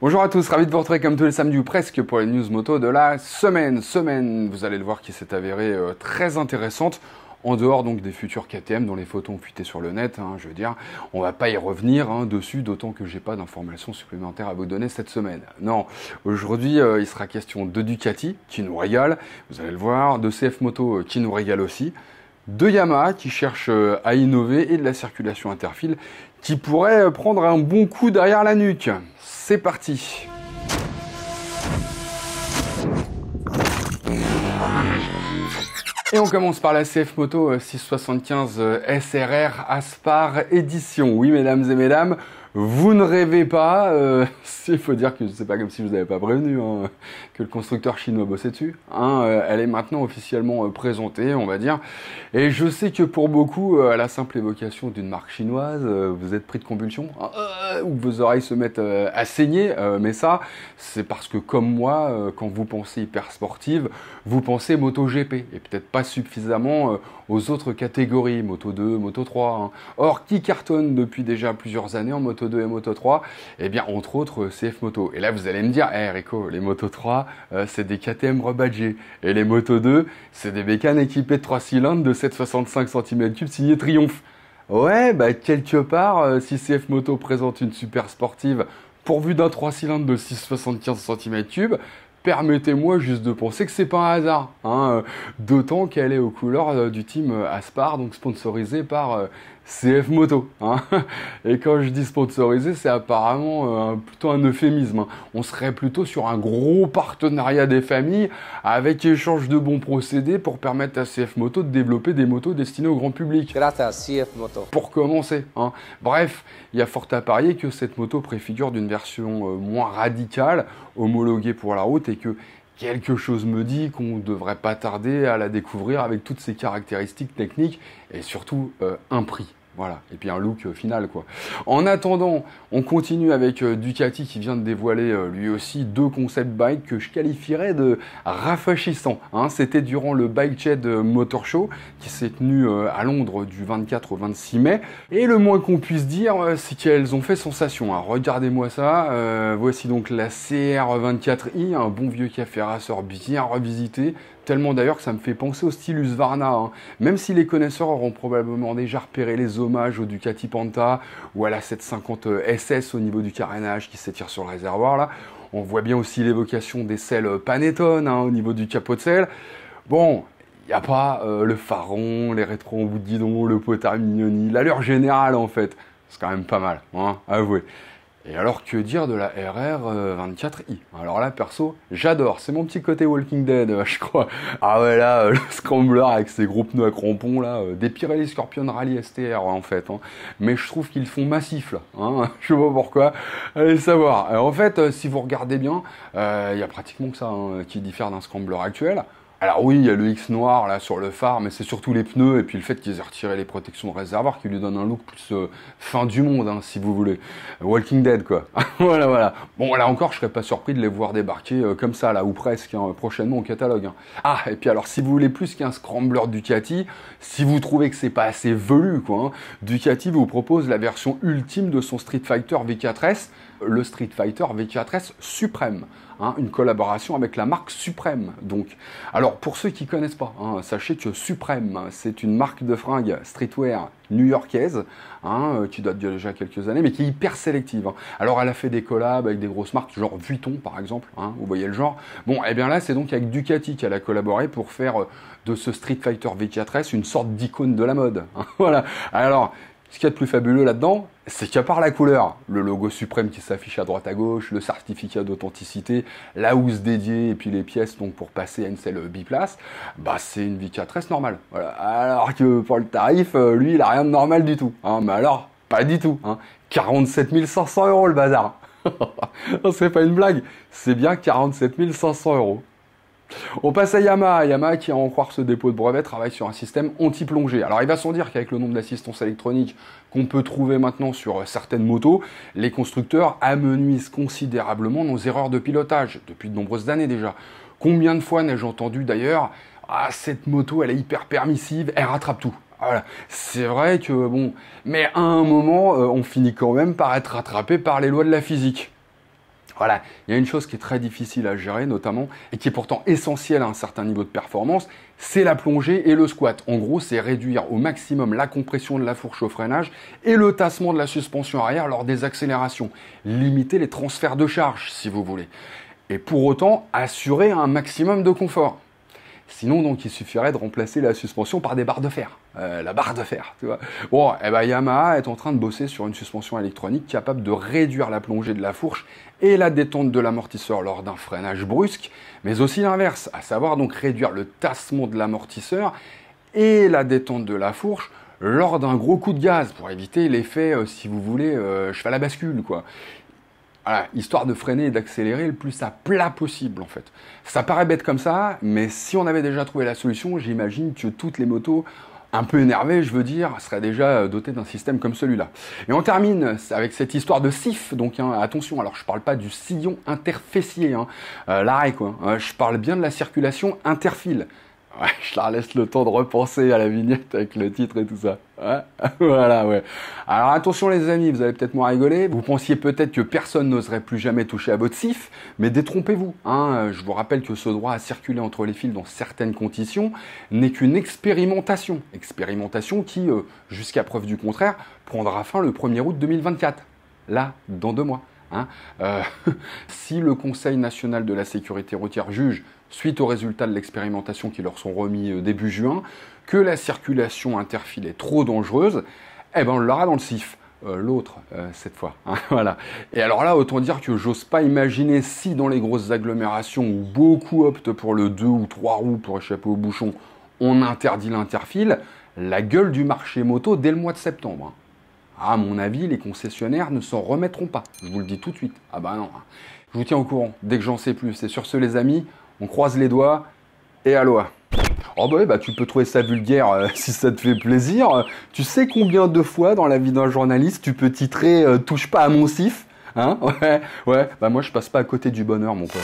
Bonjour à tous, ravi de vous retrouver comme tous les samedis ou presque pour les news moto de la semaine. Vous allez le voir, qui s'est avérée très intéressante. En dehors donc des futurs KTM dont les photos ont fuité sur le net, je veux dire, on va pas y revenir dessus, d'autant que j'ai pas d'informations supplémentaires à vous donner cette semaine. Non, aujourd'hui il sera question de Ducati qui nous régale, vous allez le voir, de CF Moto qui nous régale aussi, de Yamaha qui cherche à innover et de la circulation interfile qui pourrait prendre un bon coup derrière la nuque. C'est parti. Et on commence par la CF Moto 675 SRR Aspar Edition. Oui, mesdames et mesdames, vous ne rêvez pas. Il faut dire que c'est pas comme si je vous avais pas prévenu que le constructeur chinois bossait dessus. Elle est maintenant officiellement présentée, on va dire. Et je sais que pour beaucoup, à la simple évocation d'une marque chinoise, vous êtes pris de convulsions, ou vos oreilles se mettent à saigner. Mais ça, c'est parce que comme moi, quand vous pensez hyper sportive, vous pensez MotoGP et peut-être pas suffisamment aux autres catégories, Moto 2, Moto 3. Or, qui cartonne depuis déjà plusieurs années en Moto 2 et Moto 3? Eh bien, entre autres, CF Moto. Et là, vous allez me dire, Rico, les Moto 3, c'est des KTM rebadgés. Et les Moto 2, c'est des bécanes équipées de 3 cylindres de 7,65 cm3 signés Triumph. Ouais, quelque part, si CF Moto présente une super sportive pourvue d'un 3 cylindres de 6,75 cm3, permettez-moi juste de penser que c'est pas un hasard, d'autant qu'elle est aux couleurs du team Aspar, donc sponsorisé par CF Moto. Et quand je dis sponsorisé, c'est apparemment plutôt un euphémisme. On serait plutôt sur un gros partenariat des familles avec échange de bons procédés pour permettre à CF Moto de développer des motos destinées au grand public. Grâce à CF Moto. Pour commencer. Bref, il y a fort à parier que cette moto préfigure d'une version moins radicale, homologuée pour la route, et que quelque chose me dit qu'on ne devrait pas tarder à la découvrir avec toutes ses caractéristiques techniques et surtout un prix. Voilà, et puis un look final, quoi. En attendant, on continue avec Ducati qui vient de dévoiler lui aussi deux concept bikes que je qualifierais de rafraîchissants. C'était durant le Bike Shed Motor Show qui s'est tenu à Londres du 24 au 26 mai. Et le moins qu'on puisse dire, c'est qu'elles ont fait sensation. Regardez-moi ça. Voici donc la CR24i, un bon vieux café racer bien revisité. Tellement d'ailleurs que ça me fait penser au style Husqvarna. Même si les connaisseurs auront probablement déjà repéré les hommages au Ducati Panta ou à la 750 SS au niveau du carénage qui s'étire sur le réservoir là. On voit bien aussi l'évocation des selles Panettone au niveau du capot de selle. Bon, il n'y a pas le faron, les rétros en bout de guidon, le potard mignoni, l'allure générale en fait. C'est quand même pas mal, avouez. Et alors, que dire de la RR24i? Alors là, perso, j'adore. C'est mon petit côté Walking Dead, je crois. Ah ouais, là, le Scrambler avec ses gros pneus à crampons, là, des Pirelli Scorpion Rally STR, en fait. Mais je trouve qu'ils font massif, là. Je sais pas pourquoi. Allez savoir. Alors, en fait, si vous regardez bien, il y a pratiquement que ça qui diffère d'un Scrambler actuel. Alors oui, il y a le X noir là sur le phare, mais c'est surtout les pneus et puis le fait qu'ils aient retiré les protections de réservoir qui lui donne un look plus fin du monde, si vous voulez. Walking Dead, quoi. Voilà. Bon, là encore, je serais pas surpris de les voir débarquer comme ça, là, ou presque, prochainement au catalogue. Ah, et puis alors, si vous voulez plus qu'un Scrambler Ducati, si vous trouvez que c'est pas assez velu, quoi, Ducati vous propose la version ultime de son Street Fighter V4S, le Street Fighter V4S Supreme. Une collaboration avec la marque Supreme. Donc, alors pour ceux qui connaissent pas, sachez que Supreme, c'est une marque de fringues streetwear new-yorkaise, qui date déjà quelques années, mais qui est hyper sélective. Alors elle a fait des collabs avec des grosses marques, genre Vuitton par exemple, vous voyez le genre. Bon, et bien là c'est donc avec Ducati qu'elle a collaboré pour faire de ce Street Fighter V4S une sorte d'icône de la mode. Voilà. Alors, ce qu'il y a de plus fabuleux là-dedans, c'est qu'à part la couleur, le logo Suprême qui s'affiche à droite à gauche, le certificat d'authenticité, la housse dédiée et puis les pièces donc pour passer à une selle biplace, c'est une V4S normale. Voilà. Alors que pour le tarif, lui, il a rien de normal du tout. Mais alors, pas du tout. 47 500 € le bazar. C'est pas une blague, c'est bien 47 500 €. On passe à Yamaha. Yamaha qui, à en croire ce dépôt de brevet, travaille sur un système anti-plongée. Alors il va sans dire qu'avec le nombre d'assistances électroniques qu'on peut trouver maintenant sur certaines motos, les constructeurs amenuisent considérablement nos erreurs de pilotage, depuis de nombreuses années déjà. Combien de fois n'ai-je entendu d'ailleurs « Ah, cette moto, elle est hyper permissive, elle rattrape tout ». Voilà. C'est vrai que bon, mais à un moment, on finit quand même par être rattrapé par les lois de la physique. Voilà, il y a une chose qui est très difficile à gérer notamment et qui est pourtant essentielle à un certain niveau de performance, c'est la plongée et le squat. En gros, c'est réduire au maximum la compression de la fourche au freinage et le tassement de la suspension arrière lors des accélérations. Limiter les transferts de charge, si vous voulez. Et pour autant, assurer un maximum de confort. Sinon, donc, il suffirait de remplacer la suspension par des barres de fer. La barre de fer, tu vois. Bon, Yamaha est en train de bosser sur une suspension électronique capable de réduire la plongée de la fourche et la détente de l'amortisseur lors d'un freinage brusque, mais aussi l'inverse, à savoir donc réduire le tassement de l'amortisseur et la détente de la fourche lors d'un gros coup de gaz, pour éviter l'effet, si vous voulez, cheval à bascule, quoi. Voilà, histoire de freiner et d'accélérer le plus à plat possible en fait. Ça paraît bête comme ça, mais si on avait déjà trouvé la solution, j'imagine que toutes les motos un peu énervées, je veux dire, seraient déjà dotées d'un système comme celui-là. Et on termine avec cette histoire de SIF, donc attention, alors je parle pas du sillon interfessier, l'arrêt quoi, je parle bien de la circulation interfile. Ouais, je leur laisse le temps de repenser à la vignette avec le titre et tout ça. Ouais, voilà, ouais. Alors attention les amis, vous allez peut-être moins rigoler. Vous pensiez peut-être que personne n'oserait plus jamais toucher à votre SIF, mais détrompez-vous. Je vous rappelle que ce droit à circuler entre les fils dans certaines conditions n'est qu'une expérimentation. Expérimentation qui, jusqu'à preuve du contraire, prendra fin le 1er août 2024. Là, dans 2 mois. Si le Conseil national de la sécurité routière juge, suite aux résultats de l'expérimentation qui leur sont remis début juin, que la circulation interfile est trop dangereuse, on l'aura dans le SIF. L'autre, cette fois. Voilà. Et alors là, autant dire que j'ose pas imaginer si dans les grosses agglomérations où beaucoup optent pour le 2 ou 3 roues pour échapper aux bouchons, on interdit l'interfile, la gueule du marché moto dès le mois de septembre. À mon avis, les concessionnaires ne s'en remettront pas. Je vous le dis tout de suite. Ah bah non. Je vous tiens au courant dès que j'en sais plus. Et sur ce, les amis, on croise les doigts et à loi. Oh bah tu peux trouver ça vulgaire si ça te fait plaisir. Tu sais combien de fois dans la vie d'un journaliste tu peux titrer touche pas à mon SIF, Ouais, bah moi je passe pas à côté du bonheur mon pote.